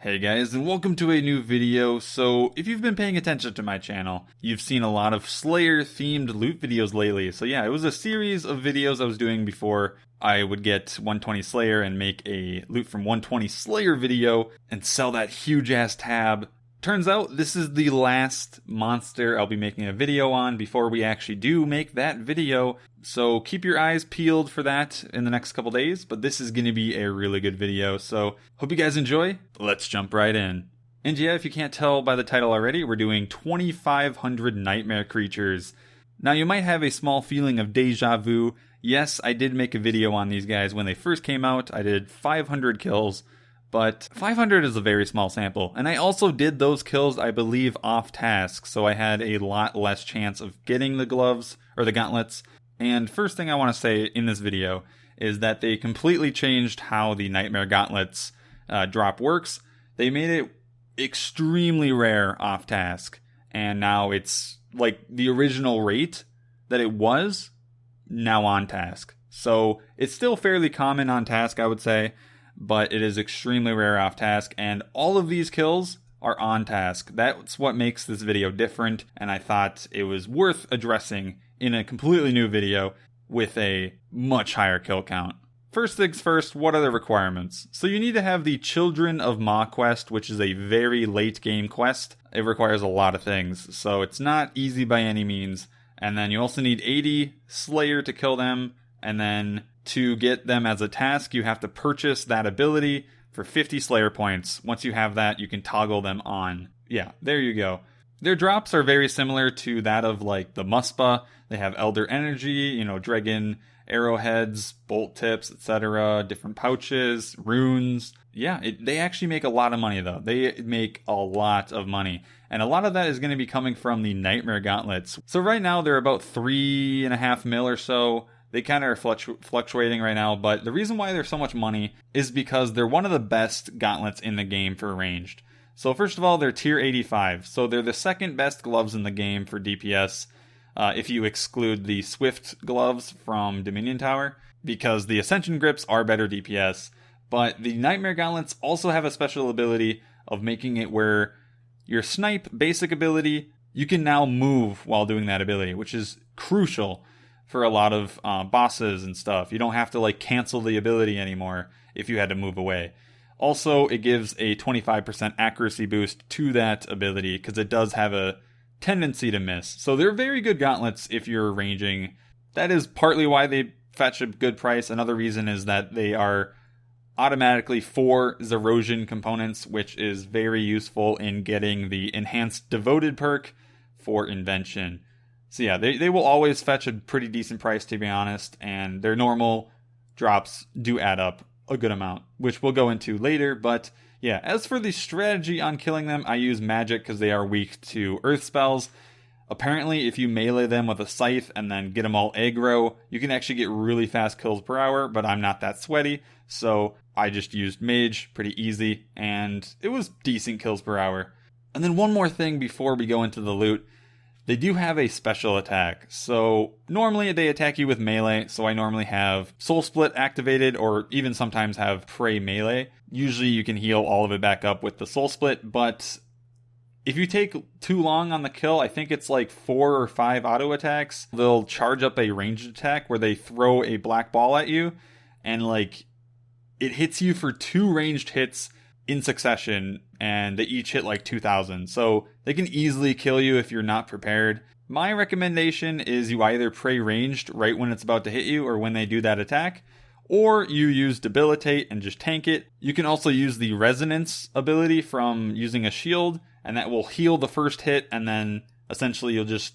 Hey guys, and welcome to a new video. So, if you've been paying attention to my channel, you've seen a lot of Slayer-themed loot videos lately. So yeah, it was a series of videos I was doing before I would get 120 Slayer and make a loot from 120 Slayer video and sell that huge-ass tab. Turns out, this is the last monster I'll be making a video on before we actually do make that video. So keep your eyes peeled for that in the next couple days, but this is going to be a really good video, so hope you guys enjoy. Let's jump right in. And yeah, if you can't tell by the title already, we're doing 2,500 nightmare creatures. Now you might have a small feeling of deja vu. Yes, I did make a video on these guys when they first came out. I did 500 kills. But 500 is a very small sample, and I also did those kills, I believe, off task, so I had a lot less chance of getting the gloves, or the gauntlets. And first thing I want to say in this video is that they completely changed how the Nightmare Gauntlets drop works. They made it extremely rare off task, and now it's like the original rate that it was, now on task. So it's still fairly common on task, I would say, but it is extremely rare off task, and all of these kills are on task. That's what makes this video different, and I thought it was worth addressing in a completely new video with a much higher kill count. First things first, what are the requirements? So you need to have the Children of Ma quest, which is a very late game quest. It requires a lot of things, so it's not easy by any means. And then you also need 80 Slayer to kill them, and then to get them as a task, you have to purchase that ability for 50 Slayer points. Once you have that, you can toggle them on. Yeah, there you go. Their drops are very similar to that of like the Muspa. They have Elder Energy, Dragon arrowheads, bolt tips, etc., different pouches, runes. Yeah, they actually make a lot of money though. They make a lot of money. And a lot of that is going to be coming from the Nightmare Gauntlets. So right now they're about 3.5 mil or so. They kind of are fluctuating right now, but the reason why they're so much money is because they're one of the best gauntlets in the game for ranged. So first of all, they're tier 85, so they're the second best gloves in the game for DPS, if you exclude the Swift gloves from Dominion Tower, because the Ascension grips are better DPS, but the Nightmare Gauntlets also have a special ability of making it where your snipe basic ability, you can now move while doing that ability, which is crucial for a lot of bosses and stuff. You don't have to cancel the ability anymore if you had to move away. Also, it gives a 25% accuracy boost to that ability because it does have a tendency to miss. So they're very good gauntlets if you're ranging. That is partly why they fetch a good price. Another reason is that they are automatically 4 Zerosian components, which is very useful in getting the enhanced devoted perk for invention. So yeah, they will always fetch a pretty decent price, to be honest, and their normal drops do add up a good amount, which we'll go into later. But yeah, as for the strategy on killing them, I use magic because they are weak to earth spells. Apparently, if you melee them with a scythe and then get them all aggro, you can actually get really fast kills per hour, but I'm not that sweaty, so I just used mage, pretty easy, and it was decent kills per hour. And then one more thing before we go into the loot. They do have a special attack. So normally they attack you with melee, so I normally have Soul Split activated or even sometimes have Prey melee. Usually you can heal all of it back up with the Soul Split, but if you take too long on the kill, I think it's 4 or 5 auto attacks, they'll charge up a ranged attack where they throw a black ball at you and it hits you for 2 ranged hits in succession, and they each hit 2,000, so they can easily kill you if you're not prepared. My recommendation is you either pray ranged right when it's about to hit you or when they do that attack, or you use debilitate and just tank it. You can also use the resonance ability from using a shield, and that will heal the first hit, and then essentially you'll just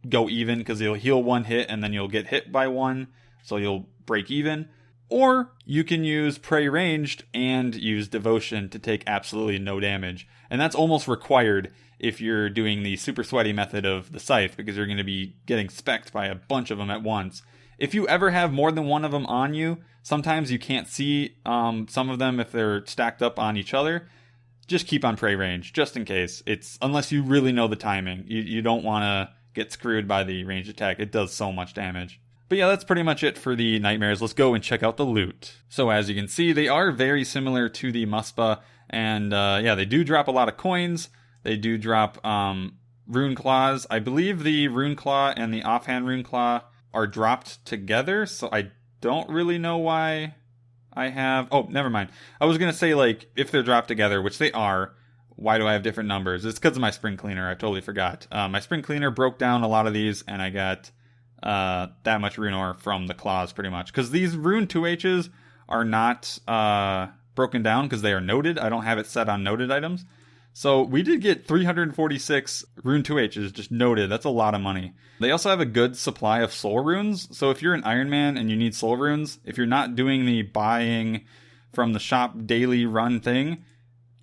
go even because you'll heal 1 hit and then you'll get hit by 1, so you'll break even. Or you can use Prey Ranged and use Devotion to take absolutely no damage. And that's almost required if you're doing the super sweaty method of the Scythe, because you're going to be getting specced by a bunch of them at once. If you ever have more than one of them on you, sometimes you can't see some of them if they're stacked up on each other. Just keep on Prey Range, just in case. Unless you really know the timing. You don't want to get screwed by the ranged attack. It does so much damage. But yeah, that's pretty much it for the nightmares. Let's go and check out the loot. So as you can see, they are very similar to the Muspa, And yeah, they do drop a lot of coins. They do drop rune claws. I believe the rune claw and the offhand rune claw are dropped together, so I don't really know why I have... Oh, never mind. I was going to say, like, if they're dropped together, which they are, why do I have different numbers? It's because of my spring cleaner. I totally forgot. My spring cleaner broke down a lot of these, and I got that much rune ore from the claws, pretty much. Because these rune 2Hs are not broken down because they are noted. I don't have it set on noted items. So we did get 346 rune 2Hs just noted. That's a lot of money. They also have a good supply of soul runes. So if you're an Iron Man and you need soul runes, if you're not doing the buying from the shop daily run thing,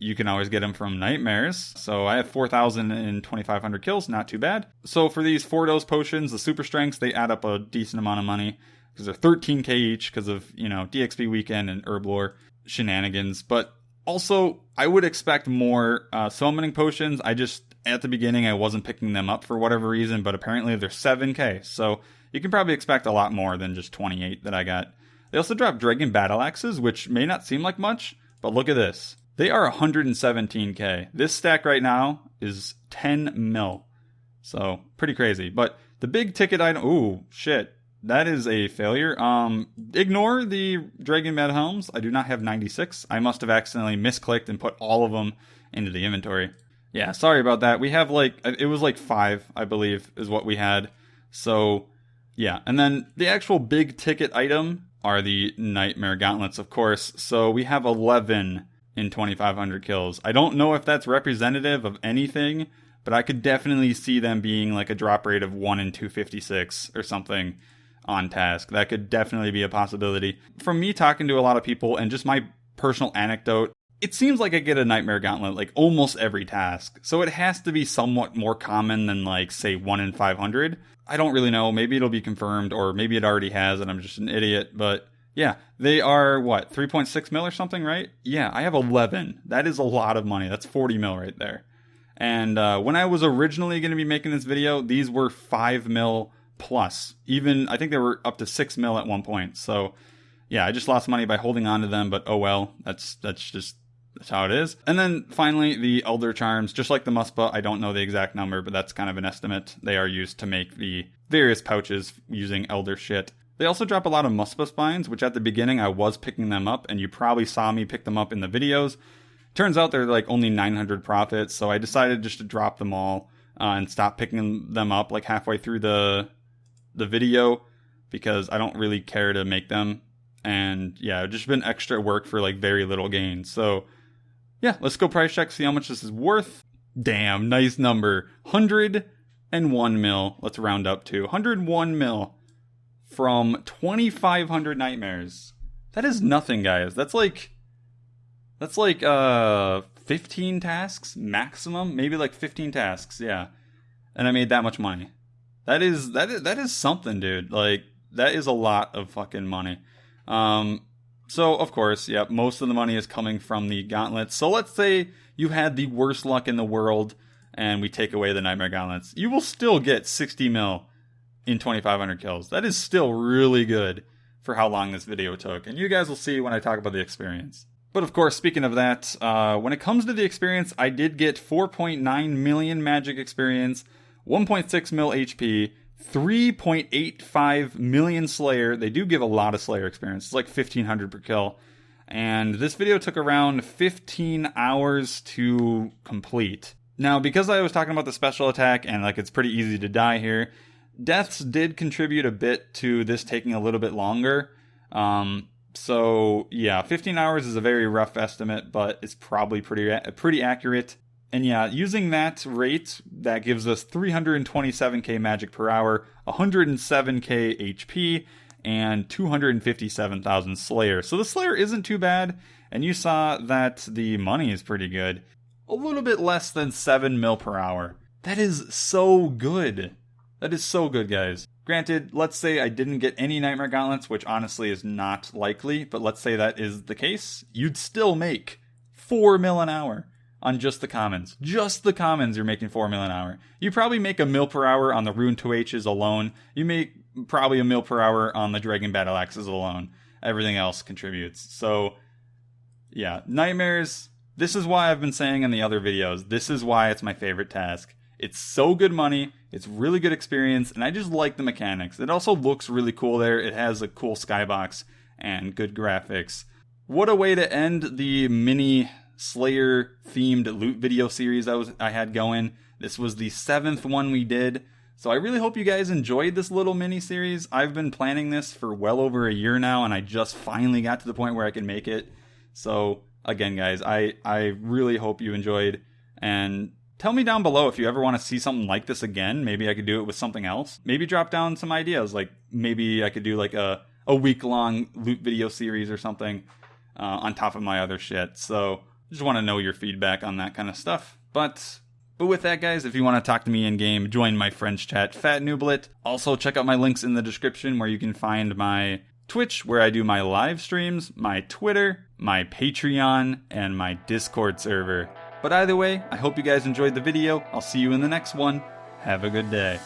you can always get them from Nightmares. So I have 4,000 and 2,500 kills. Not too bad. So for these 4-dose potions, the super strengths, they add up a decent amount of money because they're 13k each because of, you know, DXP weekend and herb lore shenanigans. But also, I would expect more summoning potions. At the beginning, I wasn't picking them up for whatever reason, but apparently they're 7k. So you can probably expect a lot more than just 28 that I got. They also drop Dragon Battle Axes, which may not seem like much, but look at this. They are 117k. This stack right now is 10 mil. So, pretty crazy. But the big ticket item... Ooh, shit. That is a failure. Ignore the Dragon Mad Helms. I do not have 96. I must have accidentally misclicked and put all of them into the inventory. Yeah, sorry about that. We have it was 5, I believe, is what we had. So, yeah. And then the actual big ticket item are the Nightmare Gauntlets, of course. So we have 11 in 2,500 kills. I don't know if that's representative of anything, but I could definitely see them being like a drop rate of 1 in 256 or something on task. That could definitely be a possibility. From me talking to a lot of people and just my personal anecdote, it seems like I get a Nightmare Gauntlet like almost every task. So it has to be somewhat more common than like, say, 1 in 500. I don't really know. Maybe it'll be confirmed, or maybe it already has and I'm just an idiot. But yeah, they are, 3.6 mil or something, right? Yeah, I have 11. That is a lot of money. That's 40 mil right there. And when I was originally going to be making this video, these were 5 mil plus. Even, I think they were up to 6 mil at one point. So yeah, I just lost money by holding on to them, but oh well. That's how it is. And then finally, the Elder Charms. Just like the Muspa, I don't know the exact number, but that's kind of an estimate. They are used to make the various pouches using Elder shit. They also drop a lot of Muspa spines, which at the beginning I was picking them up, and you probably saw me pick them up in the videos. Turns out they're like only 900 profits, so I decided just to drop them all and stop picking them up like halfway through the video because I don't really care to make them. And yeah, it's just been extra work for like very little gain. So yeah, let's go price check, see how much this is worth. Damn, nice number. 101 mil. Let's round up to 101 mil from 2,500 nightmares. That is nothing, guys. That's like 15 tasks maximum, maybe like 15 tasks, yeah. And I made that much money. That is something, dude. Like, that is a lot of fucking money. So, of course, yeah, most of the money is coming from the gauntlets. So let's say you had the worst luck in the world and we take away the Nightmare Gauntlets. You will still get 60 mil in 2,500 kills. That is still really good for how long this video took. And you guys will see when I talk about the experience. But of course, speaking of that, when it comes to the experience, I did get 4.9 million magic experience, 1.6 mil HP, 3.85 million Slayer. They do give a lot of Slayer experience. It's like 1,500 per kill. And this video took around 15 hours to complete. Now, because I was talking about the special attack and like it's pretty easy to die here, deaths did contribute a bit to this taking a little bit longer. So yeah, 15 hours is a very rough estimate, but it's probably pretty accurate. And yeah, using that rate, that gives us 327k magic per hour, 107k HP, and 257,000 Slayer. So the Slayer isn't too bad, and you saw that the money is pretty good. A little bit less than 7 mil per hour. That is so good. That is so good, guys. Granted, let's say I didn't get any Nightmare Gauntlets, which honestly is not likely, but let's say that is the case, you'd still make 4 mil an hour on just the commons. Just the commons, you're making 4 mil an hour. You probably make a mil per hour on the Rune 2Hs alone. You make probably a mil per hour on the Dragon Battle Axes alone. Everything else contributes. So, yeah, Nightmares, This is why I've been saying in the other videos, this is why it's my favorite task. It's so good money, it's really good experience, and I just like the mechanics. It also looks really cool there. It has a cool skybox and good graphics. What a way to end the mini Slayer themed loot video series I had going. This was the 7th one we did. So I really hope you guys enjoyed this little mini series. I've been planning this for well over a year now, and I just finally got to the point where I can make it. So again, guys, I really hope you enjoyed, and tell me down below if you ever want to see something like this again. Maybe I could do it with something else. Maybe drop down some ideas, like maybe I could do like a week-long loot video series or something on top of my other shit. So just want to know your feedback on that kind of stuff. But with that, guys, if you want to talk to me in-game, join my friends chat, fatnooblet. Also, check out my links in the description where you can find my Twitch, where I do my live streams, my Twitter, my Patreon, and my Discord server. But either way, I hope you guys enjoyed the video. I'll see you in the next one. Have a good day.